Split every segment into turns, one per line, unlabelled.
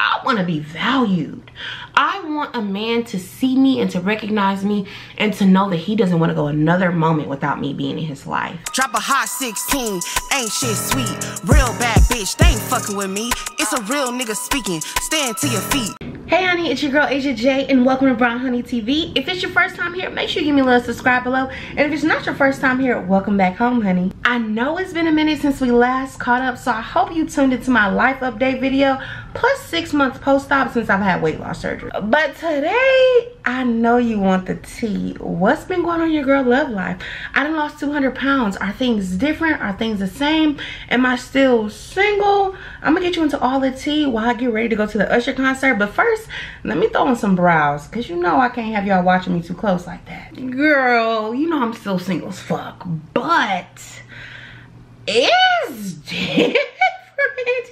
I want to be valued. I want a man to see me and to recognize me and to know that he doesn't want to go another moment without me being in his life.
Drop a hot 16, ain't shit sweet. Real bad bitch, they ain't fucking with me. It's a real nigga speaking, stand to your feet.
Hey honey, it's your girl Asia J and welcome to Brown Honey TV. If it's your first time here, make sure you give me a little subscribe below. And if it's not your first time here, welcome back home, honey. I know it's been a minute since we last caught up, so I hope you tuned into my life update video, plus 6 months post-op since I've had weight loss surgery. But today, I know you want the tea. What's been going on in your girl love life? I done lost 200 pounds. Are things different? Are things the same? Am I still single? I'm gonna get you into all the tea while I get ready to go to the Usher concert. But first, let me throw in some brows, because you know I can't have y'all watching me too close like that. Girl, you know I'm still single as fuck, but it's different.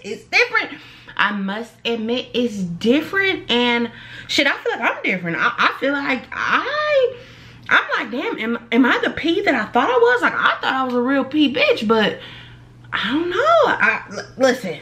It's different. I must admit it's different, and shit, I feel like I'm different. I feel like I'm like, damn, am I the P that I thought I was? Like, I thought I was a real P bitch, but I don't know. Listen,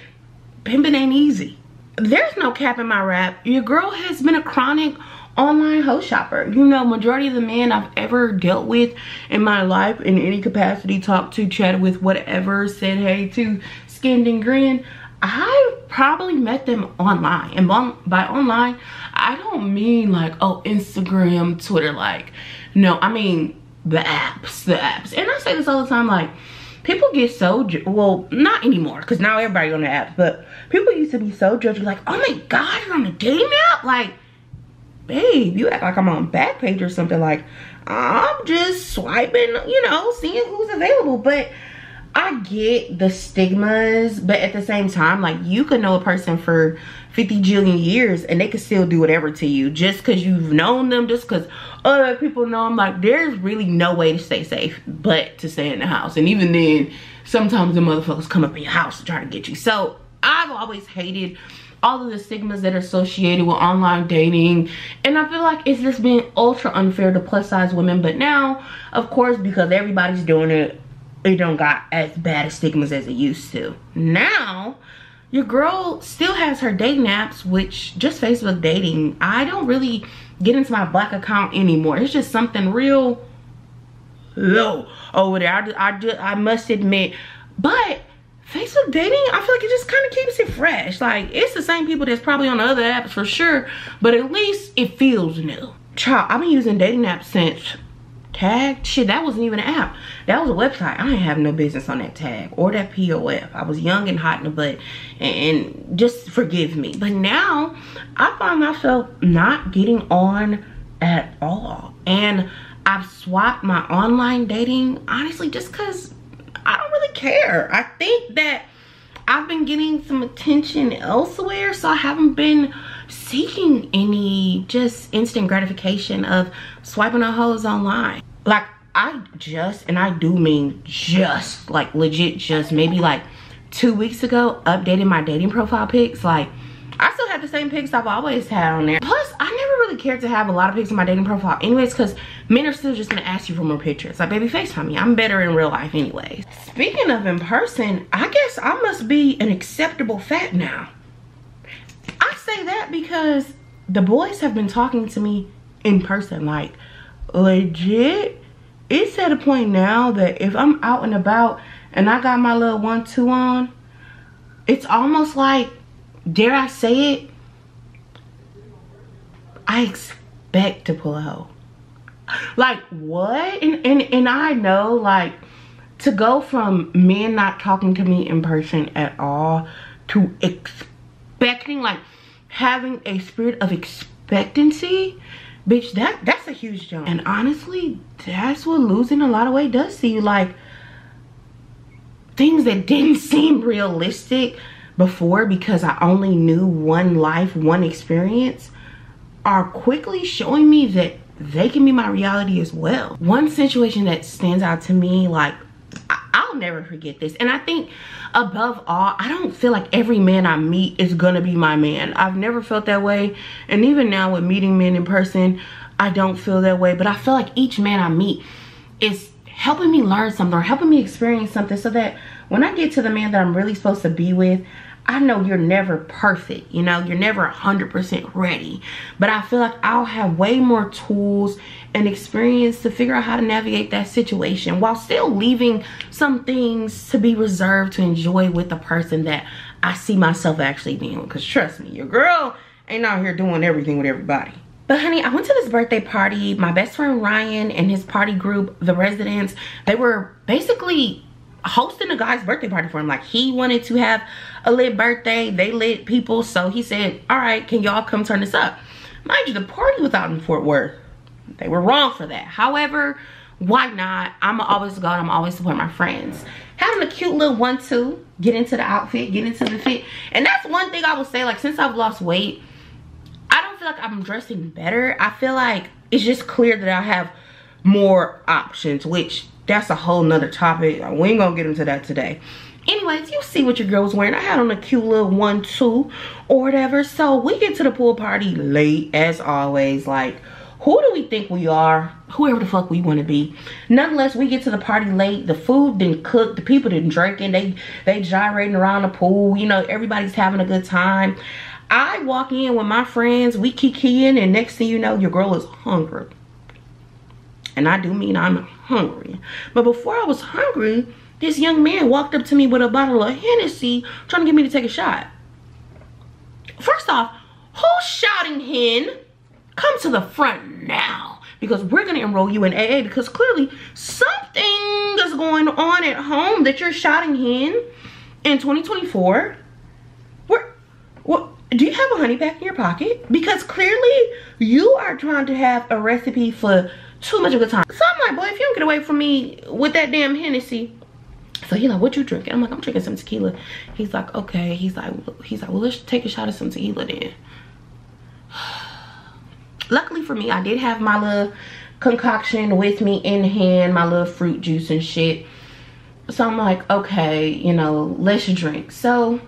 pimping ain't easy. There's no cap in my rap. Your girl has been a chronic online hoe shopper. You know, majority of the men I've ever dealt with in my life in any capacity, talked to, chatted with, whatever, said hey to, skinned and grinned, I probably met them online. And by online, I don't mean like, oh, Instagram, Twitter, like, no, I mean the apps. And I say this all the time, like, people get so, well, not anymore, because now everybody on the apps, but people used to be so judgy, like, oh my God, you're on a dating app? Like, babe, you act like I'm on Backpage or something. Like, I'm just swiping, you know, seeing who's available. But I get the stigmas, but at the same time, like, you could know a person for 50 jillion years and they could still do whatever to you just because you've known them, just because other people know them. Like, there's really no way to stay safe but to stay in the house. And even then, sometimes the motherfuckers come up in your house to try to get you. So I've always hated all of the stigmas that are associated with online dating, and I feel like it's just been ultra unfair to plus size women. But now, of course, because everybody's doing it, it don't got as bad as stigmas as it used to. Now, your girl still has her dating apps, which just Facebook dating. I don't really get into my Black account anymore. It's just something real low over there. I must admit. But Facebook dating, I feel like it just kind of keeps it fresh. Like, it's the same people that's probably on the other apps for sure, but at least it feels new. Child, I've been using dating apps since Tag. Shit, that wasn't even an app. That was a website. I didn't have no business on that Tag or that POF. I was young and hot in the butt, and just forgive me. But now, I find myself not getting on at all. And I've swapped my online dating, honestly, just because I don't really care. I think that I've been getting some attention elsewhere, so I haven't been seeking any just instant gratification of swiping on hoes online. Like, I just, and I do mean just, like legit just, maybe like 2 weeks ago, updated my dating profile pics. Like, I still have the same pics I've always had on there. Plus, I never really cared to have a lot of pics on my dating profile anyways, because men are still just gonna ask you for more pictures. Like, baby, FaceTime me. I'm better in real life anyways. Speaking of in person, I guess I must be an acceptable fat now. I say that because the boys have been talking to me in person. Like, legit, it's at a point now that if I'm out and about and I got my little 1-2 on, it's almost like, dare I say it, I expect to pull a hoe. Like, what? And I know, like, to go from men not talking to me in person at all to expecting, like, having a spirit of expectancy, bitch, that's a huge jump. And honestly, that's what losing a lot of weight does to you. Like, things that didn't seem realistic before because I only knew one life, one experience, are quickly showing me that they can be my reality as well. One situation that stands out to me, like, I'll never forget this. And I think above all, I don't feel like every man I meet is gonna be my man. I've never felt that way. And even now with meeting men in person, I don't feel that way. But I feel like each man I meet is helping me learn something or helping me experience something, so that when I get to the man that I'm really supposed to be with, I know you're never perfect, you know, you're never 100% ready, but I feel like I'll have way more tools and experience to figure out how to navigate that situation while still leaving some things to be reserved to enjoy with the person that I see myself actually being with. Because trust me, your girl ain't out here doing everything with everybody. But honey, I went to this birthday party. My best friend Ryan and his party group, the Residents, they were basically hosting a guy's birthday party for him. Like, he wanted to have a lit birthday. They lit people, so he said, all right, can y'all come turn this up? Mind you, the party was out in Fort Worth. They were wrong for that. However, why not? I'm always go and I'm always support my friends. Having a cute little 1-2, get into the outfit, get into the fit. And that's one thing I would say, like, since I've lost weight, I don't feel like I'm dressing better. I feel like it's just clear that I have more options, which that's a whole nother topic. We ain't gonna get into that today. Anyways, you see what your girl was wearing. I had on a cute little 1-2 or whatever. So we get to the pool party late as always. Like, who do we think we are? Whoever the fuck we want to be. Nonetheless, we get to the party late. The food didn't cook. The people didn't drinking. They gyrating around the pool. You know, everybody's having a good time. I walk in with my friends. We kikiing, and next thing you know, your girl is hungry. And I do mean I'm hungry. But before I was hungry, this young man walked up to me with a bottle of Hennessy trying to get me to take a shot. First off, who's shouting hen? Come to the front now, because we're going to enroll you in AA, because clearly something is going on at home that you're shouting hen in 2024. What? Do you have a honey pack in your pocket? Because clearly you are trying to have a recipe for too much of a time. So I'm like, boy, if you don't get away from me with that damn Hennessy. So he's like, what you drinking? I'm like, I'm drinking some tequila. He's like, okay. He's like, well, let's take a shot of some tequila then. Luckily for me, I did have my little concoction with me in hand, my little fruit juice and shit. So I'm like, okay, you know, let's drink. So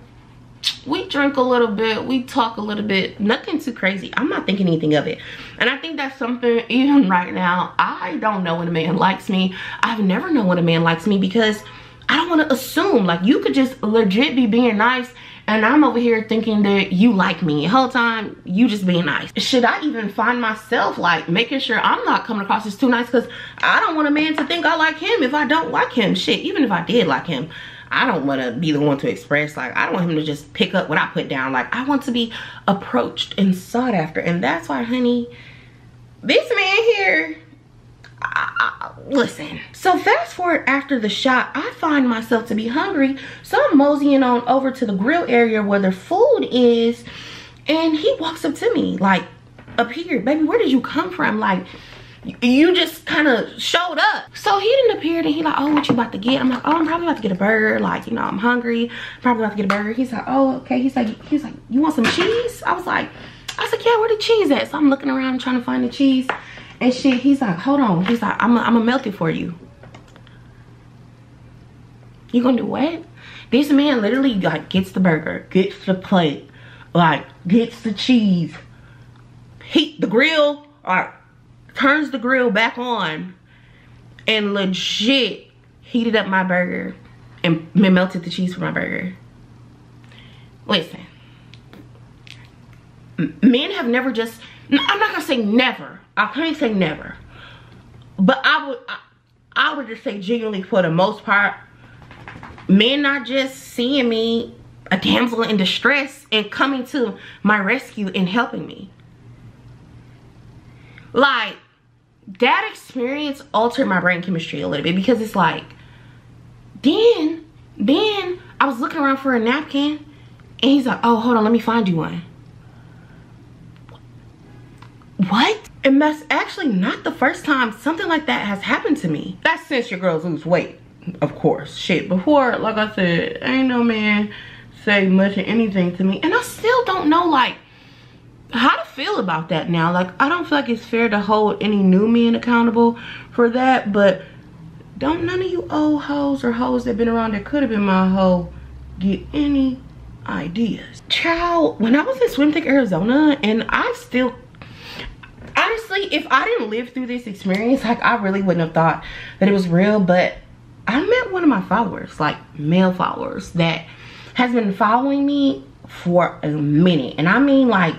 we drink a little bit, we talk a little bit, nothing too crazy. I'm not thinking anything of it. And I think that's something, even right now, I don't know when a man likes me. I've never known when a man likes me, because I don't want to assume. Like, you could just legit be being nice and I'm over here thinking that you like me. The whole time you just being nice. Should I even find myself like making sure I'm not coming across as too nice? Because I don't want a man to think I like him if I don't like him. Shit, even if I did like him, I don't want to be the one to express. Like, I don't want him to just pick up what I put down. Like, I want to be approached and sought after. And that's why, honey, this man here, listen. So fast forward, after the shot, I find myself to be hungry. So I'm moseying on over to the grill area where the food is. And he walks up to me like, up here, baby, where did you come from? Like, you just kind of showed up. So he didn't appear, and he like, oh, what you about to get? I'm like, oh, I'm probably about to get a burger. Like, you know, I'm hungry, probably about to get a burger. He's like, oh, okay. He's like, you want some cheese? I said, yeah, where the cheese at? So I'm looking around trying to find the cheese and shit. He's like, hold on. He's like, I'm gonna melt it for you. You gonna do what? This man literally like gets the burger, gets the plate, like gets the cheese, heat the grill, like turns the grill back on, and legit heated up my burger and melted the cheese for my burger. Listen, men have never just, I'm not gonna say never, I can't say never, but I would just say genuinely, for the most part, men not just seeing me, a damsel in distress, and coming to my rescue and helping me. Like, that experience altered my brain chemistry a little bit, because it's like, then I was looking around for a napkin, and he's like, oh, hold on, let me find you one. What? And that's actually not the first time something like that has happened to me. That's since your girls lose weight, of course. Shit, before, like I said, ain't no man say much of anything to me, and I still don't know like how to feel about that now. Like, I don't feel like it's fair to hold any new men accountable for that, but don't none of you old hoes or hoes that been around that could have been my hoe get any ideas. Child, when I was in Swim Tank, Arizona, and I still, honestly, if I didn't live through this experience, like, I really wouldn't have thought that it was real. But I met one of my followers, like male followers, that has been following me for a minute, and I mean like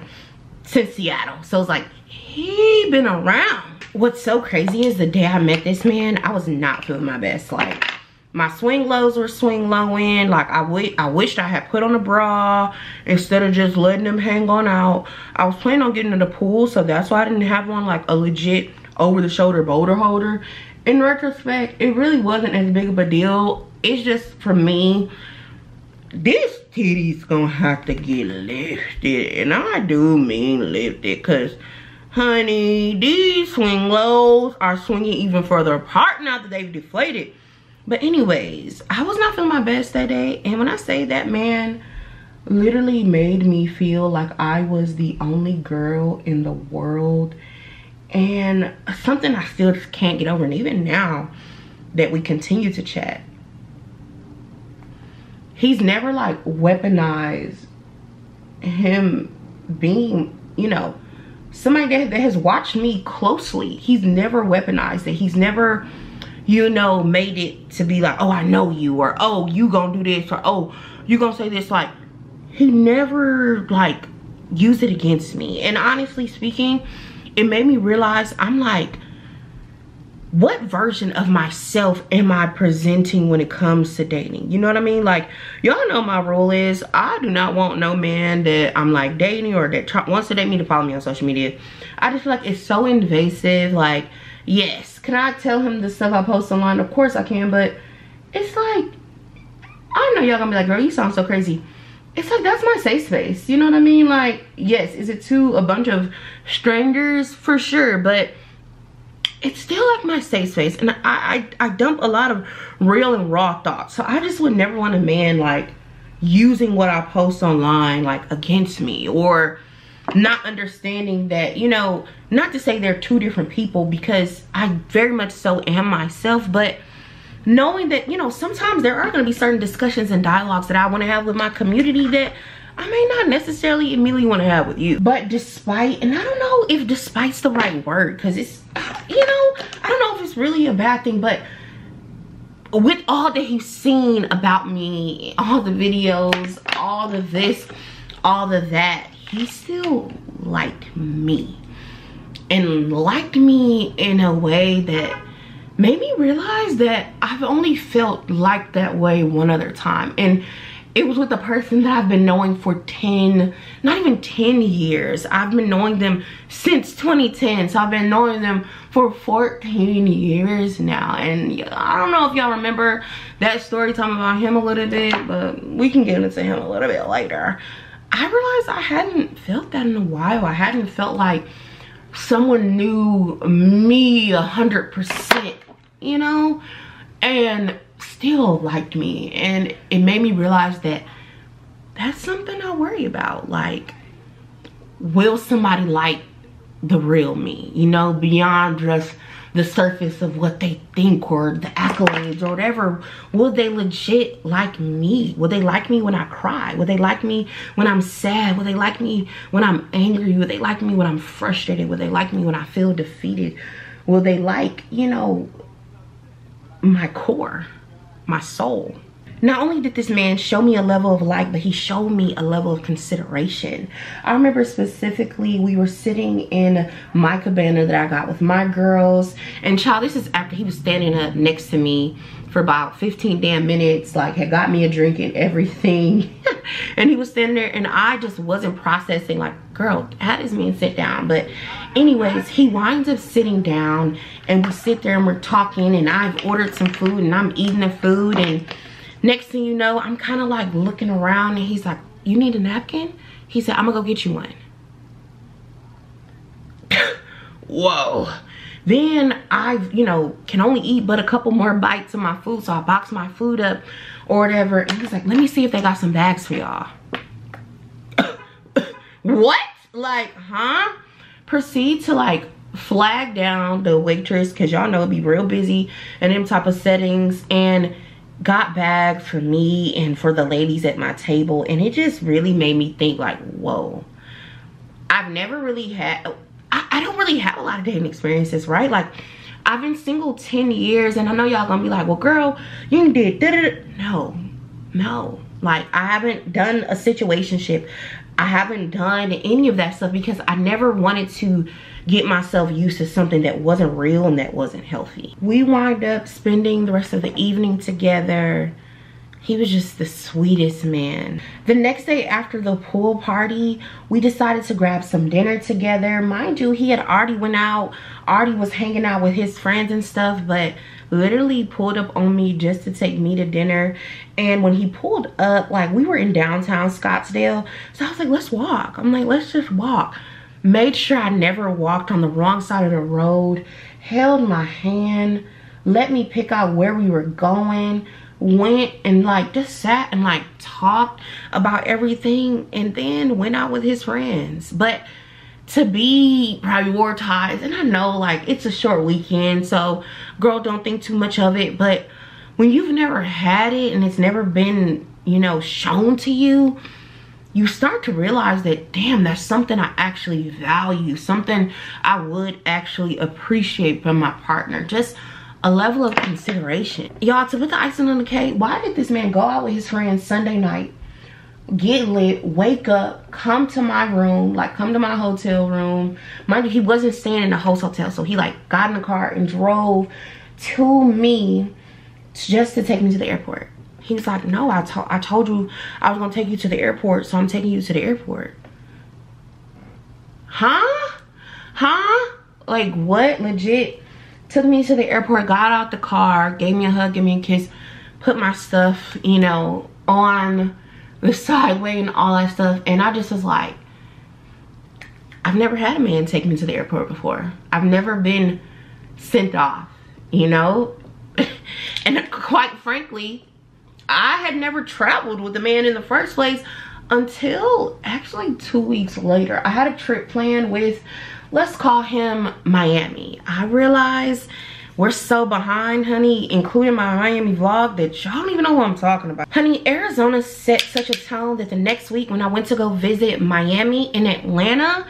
since Seattle. So it's like he been around. What's so crazy is the day I met this man, I was not feeling my best. Like my swing lows were swing low in. Like I wished I had put on a bra instead of just letting them hang on out. I was planning on getting in the pool, so that's why I didn't have on like a legit over the shoulder boulder holder. In retrospect, it really wasn't as big of a deal. It's just, for me, this titty's gonna have to get lifted, and I do mean lifted, because honey, these swing lows are swinging even further apart now that they've deflated. But anyways, I was not feeling my best that day, and when I say that man literally made me feel like I was the only girl in the world, and something I still just can't get over. And even now that we continue to chat, he's never like weaponized him being, you know, somebody that has watched me closely. He's never weaponized it. He's never, you know, made it to be like, oh, I know you, or oh, you gonna do this, or oh, you gonna say this. Like, he never like used it against me. And honestly speaking, it made me realize, I'm like, what version of myself am I presenting when it comes to dating? You know what I mean? Like, y'all know my rule is, I do not want no man that I'm like dating or that wants to date me to follow me on social media. I just feel like it's so invasive. Like, yes, can I tell him the stuff I post online? Of course I can, but it's like, I know y'all gonna be like, girl, you sound so crazy. It's like, that's my safe space. You know what I mean? Like, yes, is it to a bunch of strangers? For sure, but it's still like my safe space, and I dump a lot of real and raw thoughts. So I just would never want a man like using what I post online like against me, or not understanding that, you know, not to say they're two different people, because I very much so am myself, but knowing that, you know, sometimes there are going to be certain discussions and dialogues that I want to have with my community that I may not necessarily immediately want to have with you. But despite, and I don't know if despite's the right word, because it's, you know, I don't know if it's really a bad thing, but with all that he's seen about me, all the videos, all of this, all of that, he still liked me. And liked me in a way that made me realize that I've only felt like that way one other time. And it was with a person that I've been knowing for 10, not even 10 years. I've been knowing them since 2010. So I've been knowing them for 14 years now. And I don't know if y'all remember that story talking about him a little bit, but we can get into him a little bit later. I realized I hadn't felt that in a while. I hadn't felt like someone knew me 100%, you know, and still liked me. And it made me realize that that's something I worry about. Like, will somebody like the real me, you know, beyond just the surface of what they think or the accolades or whatever? Will they legit like me? Will they like me when I cry? Will they like me when I'm sad? Will they like me when I'm angry? Will they like me when I'm frustrated? Will they like me when I feel defeated? Will they like, you know, my core, my soul? Not only did this man show me a level of like, but he showed me a level of consideration. I remember specifically, we were sitting in my cabana that I got with my girls, and child, this is after he was standing up next to me for about 15 damn minutes, like had got me a drink and everything. And he was standing there, and I just wasn't processing, like, girl, how does this man sit down? But anyways, he winds up sitting down, and we sit there and we're talking, and I've ordered some food and I'm eating the food, and next thing you know, I'm kind of like looking around, and he's like, you need a napkin? He said, I'm gonna go get you one. Whoa. Then I, you know, can only eat but a couple more bites of my food, so I box my food up or whatever. And he's like, let me see if they got some bags for y'all. What? Like, huh? Proceed to like flag down the waitress, because y'all know it'd be real busy in them type of settings, and got bags for me and for the ladies at my table. And it just really made me think, like, whoa, I've never really had, I don't really have a lot of dating experiences, right? Like, I've been single 10 years, and I know y'all gonna be like, well, girl, you did da-da-da. No, Like, I haven't done a situationship. I haven't done any of that stuff because I never wanted to get myself used to something that wasn't real and that wasn't healthy. We wind up spending the rest of the evening together. He was just the sweetest man. The next day after the pool party, we decided to grab some dinner together. Mind you, he had already went out, already was hanging out with his friends and stuff, but literally pulled up on me just to take me to dinner. And when he pulled up, like, we were in downtown Scottsdale, so I was like, let's walk. I'm like, let's just walk. Made sure I never walked on the wrong side of the road, held my hand, let me pick out where we were going, went and like just sat and like talked about everything, and then went out with his friends. But to be prioritized, and I know like it's a short weekend, so girl, don't think too much of it, but when you've never had it and it's never been, you know, shown to you, you start to realize that, damn, that's something I actually value, something I would actually appreciate from my partner. Just a level of consideration. Y'all, to put the icing on the cake, why did this man go out with his friends Sunday night, get lit, wake up, come to my room, like come to my hotel room? Mind you, he wasn't staying in the hotel, so he like got in the car and drove to me just to take me to the airport. He's like, no, I told you I was gonna take you to the airport, so I'm taking you to the airport. Huh? Like, what? Legit took me to the airport, got out the car, gave me a hug, gave me a kiss, put my stuff, you know, on the sideway and all that stuff. And I just was like, I've never had a man take me to the airport before. I've never been sent off, you know? And quite frankly, I had never traveled with a man in the first place until actually 2 weeks later. I had a trip planned with, let's call him Miami. I realized we're so behind, honey, including my Miami vlog, that y'all don't even know what I'm talking about. Honey, Arizona set such a tone that the next week when I went to go visit Miami in Atlanta,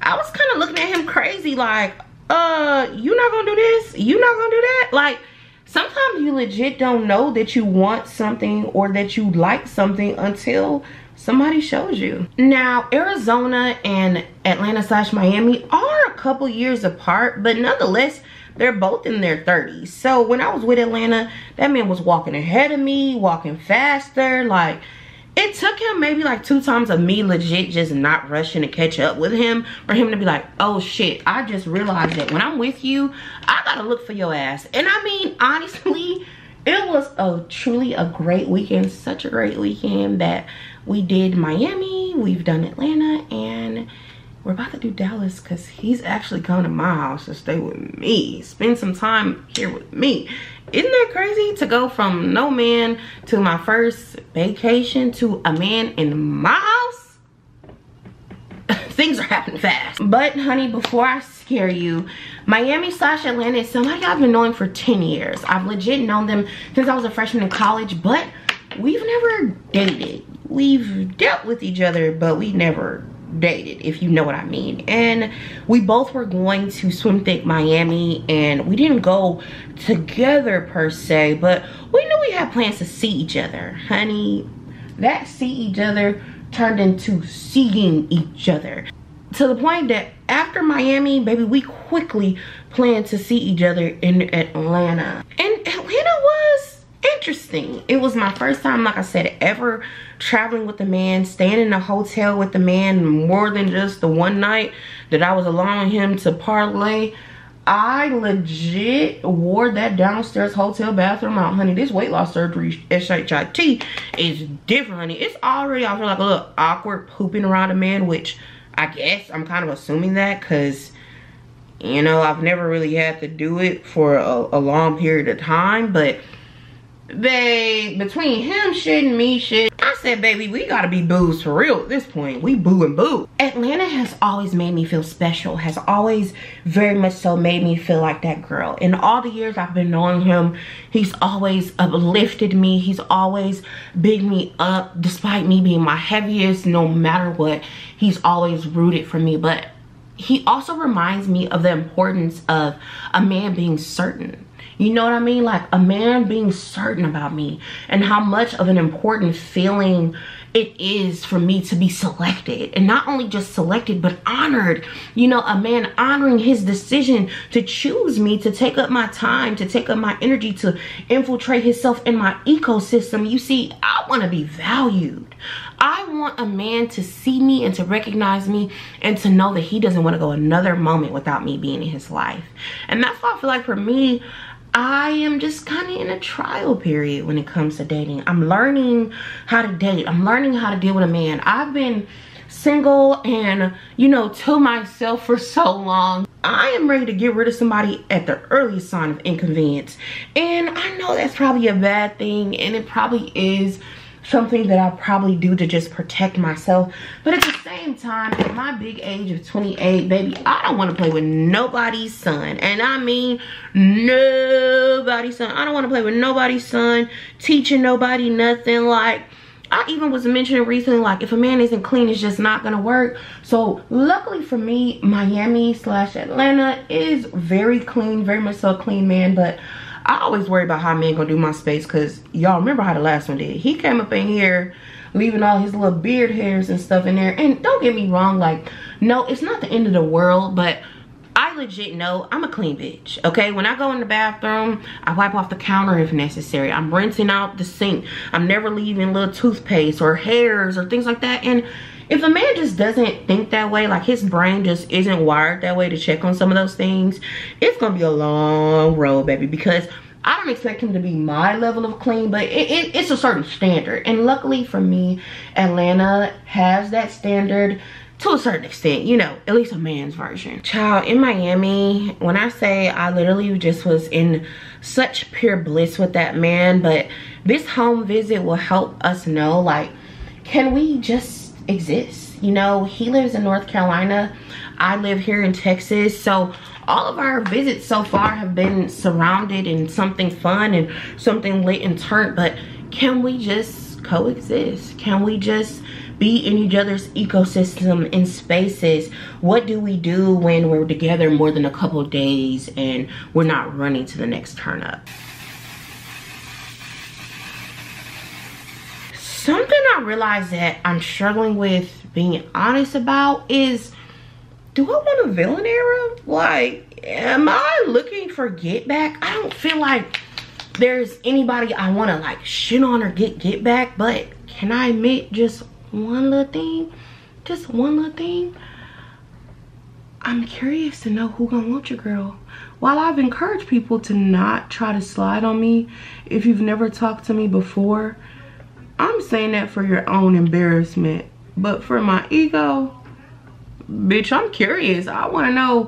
I was kind of looking at him crazy like, you not gonna do this? You not gonna do that? Like, sometimes you legit don't know that you want something or that you like something until somebody shows you. Now, Arizona and Atlanta/Miami are a couple years apart, but nonetheless, they're both in their 30s. So when I was with Atlanta, that man was walking ahead of me, walking faster. Like, it took him maybe like 2 times of me legit just not rushing to catch up with him for him to be like, oh shit, I just realized that when I'm with you, I gotta look for your ass. And I mean, honestly, it was truly a great weekend, such a great weekend that we did Miami, we've done Atlanta, and we're about to do Dallas because he's actually coming to my house to stay with me, spend some time here with me. Isn't that crazy to go from no man to my first vacation to a man in my house? Things are happening fast. But honey, before I scare you, Miami/Atlanta is somebody I've been knowing for 10 years. I've legit known them since I was a freshman in college, but we've never dated. We've dealt with each other, but we never dated, if you know what I mean. And we both were going to Swim Thick Miami, and we didn't go together per se, but we knew we had plans to see each other. Honey, that see each other turned into seeing each other, to the point that after Miami, baby, we quickly planned to see each other in Atlanta. And Atlanta was interesting. It was my first time, like I said, ever traveling with a man, staying in a hotel with a man more than just the one night that I was allowing him to parlay. I legit wore that downstairs hotel bathroom out, honey. This weight loss surgery, SHIT, is different, honey. It's already, I feel like, a little awkward pooping around a man, which I guess I'm kind of assuming that because, you know, I've never really had to do it for a long period of time. But babe, between him shit and me shit, I said, baby, we gotta be boos for real at this point. We boo and boo. Atlanta has always made me feel special, has always very much so made me feel like that girl. In all the years I've been knowing him, he's always uplifted me. He's always bigged me up despite me being my heaviest. No matter what, he's always rooted for me. But he also reminds me of the importance of a man being certain. You know what I mean? Like a man being certain about me and how much of an important feeling it is for me to be selected, and not only just selected but honored. You know, a man honoring his decision to choose me, to take up my time, to take up my energy, to infiltrate himself in my ecosystem. You see, I want to be valued. I want a man to see me and to recognize me and to know that he doesn't want to go another moment without me being in his life. And that's why I feel like for me, I am just kind of in a trial period when it comes to dating. I'm learning how to date. I'm learning how to deal with a man. I've been single and, you know, to myself for so long. I am ready to get rid of somebody at the earliest sign of inconvenience. And I know that's probably a bad thing, and it probably is something that I probably do to just protect myself. But at the same time, at my big age of 28, baby, I don't want to play with nobody's son. And I mean nobody's son. I don't want to play with nobody's son, teaching nobody nothing. Like, I even was mentioning recently, like, if a man isn't clean, it's just not gonna work. So luckily for me, Miami/Atlanta is very clean, very much so a clean man. But I always worry about how men gonna do my space, because y'all remember how the last one did. He came up in here leaving all his little beard hairs and stuff in there. And don't get me wrong, like, no, it's not the end of the world, but I legit know I'm a clean bitch, okay? When I go in the bathroom, I wipe off the counter if necessary. I'm rinsing out the sink. I'm never leaving little toothpaste or hairs or things like that. And if a man just doesn't think that way, like his brain just isn't wired that way to check on some of those things, it's gonna be a long road, baby, because I don't expect him to be my level of clean, but it's a certain standard. And luckily for me, Atlanta has that standard to a certain extent, you know, at least a man's version. Child, in Miami, when I say I literally just was in such pure bliss with that man, but this home visit will help us know, like, can we just exist? You know, he lives in North Carolina, I live here in Texas, so all of our visits so far have been surrounded in something fun and something lit and turned. But can we just coexist? Can we just be in each other's ecosystem in spaces? What do we do when we're together more than a couple of days and we're not running to the next turn up? Something I realized that I'm struggling with being honest about is, do I want a villain era? Like, am I looking for get back? I don't feel like there's anybody I want to like shit on or get back, but can I admit just one little thing? Just one little thing? I'm curious to know who gonna want your girl. While I've encouraged people to not try to slide on me if you've never talked to me before, I'm saying that for your own embarrassment. But for my ego, bitch, I'm curious. I want to know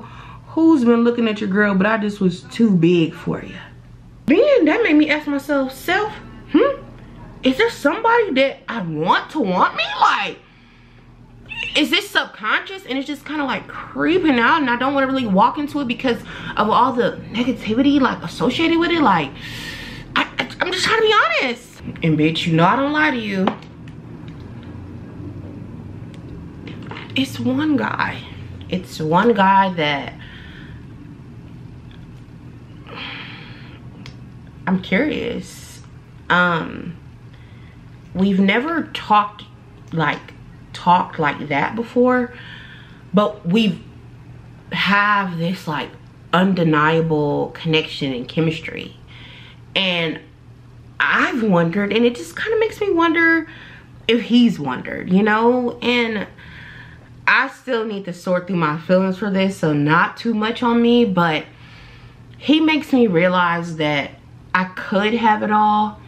who's been looking at your girl, but I just was too big for you. Then that made me ask myself, is there somebody that I want to want me? Like, is this subconscious and it's just kind of like creeping out and I don't want to really walk into it because of all the negativity like associated with it? Like, I'm just trying to be honest. And bitch, you know I don't lie to you. It's one guy. It's one guy that I'm curious. We've never talked like that before, but we have this like undeniable connection and chemistry. And I've wondered, and it just kind of makes me wonder if he's wondered, you know? And I still need to sort through my feelings for this, so not too much on me, but he makes me realize that I could have it all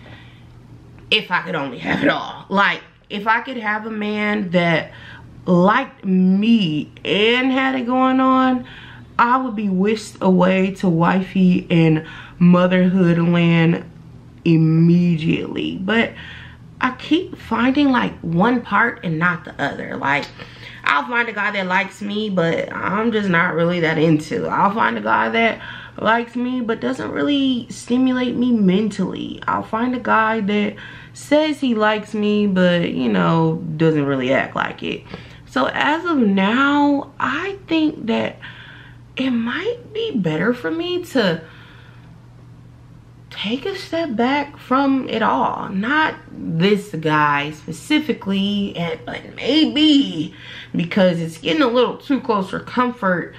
if I could only have it all. Like, if I could have a man that liked me and had it going on, I would be whisked away to wifey and motherhood land immediately. But I keep finding like one part and not the other. Like, I'll find a guy that likes me, but I'm just not really that into. I'll find a guy that likes me but doesn't really stimulate me mentally. I'll find a guy that says he likes me but, you know, doesn't really act like it. So as of now, I think that it might be better for me to take a step back from it all. Not this guy specifically, but maybe because it's getting a little too close for comfort,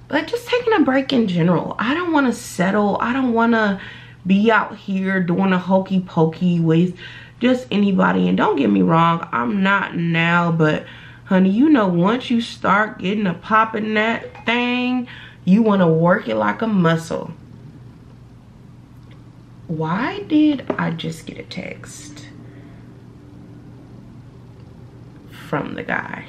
but just taking a break in general. I don't want to settle. I don't want to be out here doing a hokey pokey with just anybody. And don't get me wrong, I'm not now, but honey, you know, once you start getting a pop in that thing, you want to work it like a muscle. Why did I just get a text from the guy?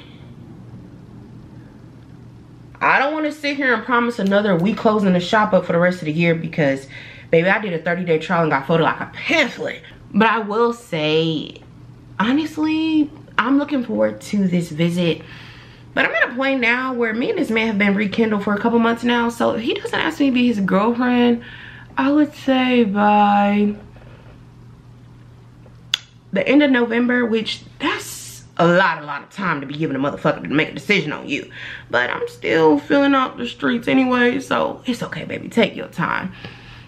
I don't want to sit here and promise another we closing the shop up for the rest of the year because, baby, I did a 30-day trial and got folded like a pamphlet. But I will say, honestly, I'm looking forward to this visit. But I'm at a point now where me and this man have been rekindled for a couple months now. So if he doesn't ask me to be his girlfriend, I would say by the end of November, which that's a lot of time to be giving a motherfucker to make a decision on you. But I'm still filling out the streets anyway, so it's okay, baby. Take your time.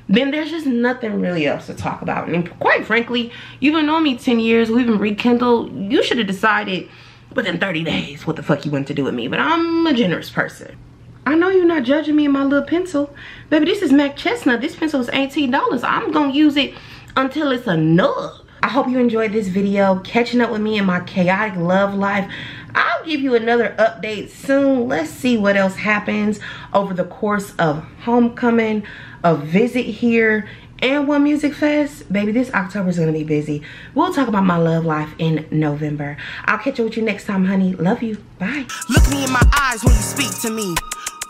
Then there's just nothing really else to talk about. And quite frankly, you've been knowing me 10 years. We've been rekindled. You should have decided within 30 days what the fuck you want to do with me. But I'm a generous person. I know you're not judging me in my little pencil. Baby, this is Mac Chestnut. This pencil is $18. I'm gonna use it until it's enough. I hope you enjoyed this video, catching up with me in my chaotic love life. I'll give you another update soon. Let's see what else happens over the course of homecoming, a visit here, and One Music Fest. Baby, this October is gonna be busy. We'll talk about my love life in November. I'll catch up with you next time, honey. Love you. Bye.
Look me in my eyes when you speak to me.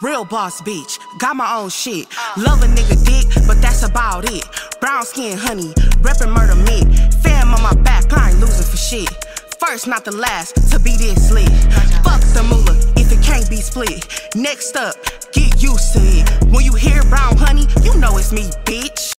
Real boss bitch, got my own shit. Love a nigga dick, but that's about it. Brown skin honey, reppin' Murder Mid. Fam on my back, I ain't losing for shit. First, not the last, to be this lit. Fuck the moolah, if it can't be split. Next up, get used to it. When you hear brown honey, you know it's me.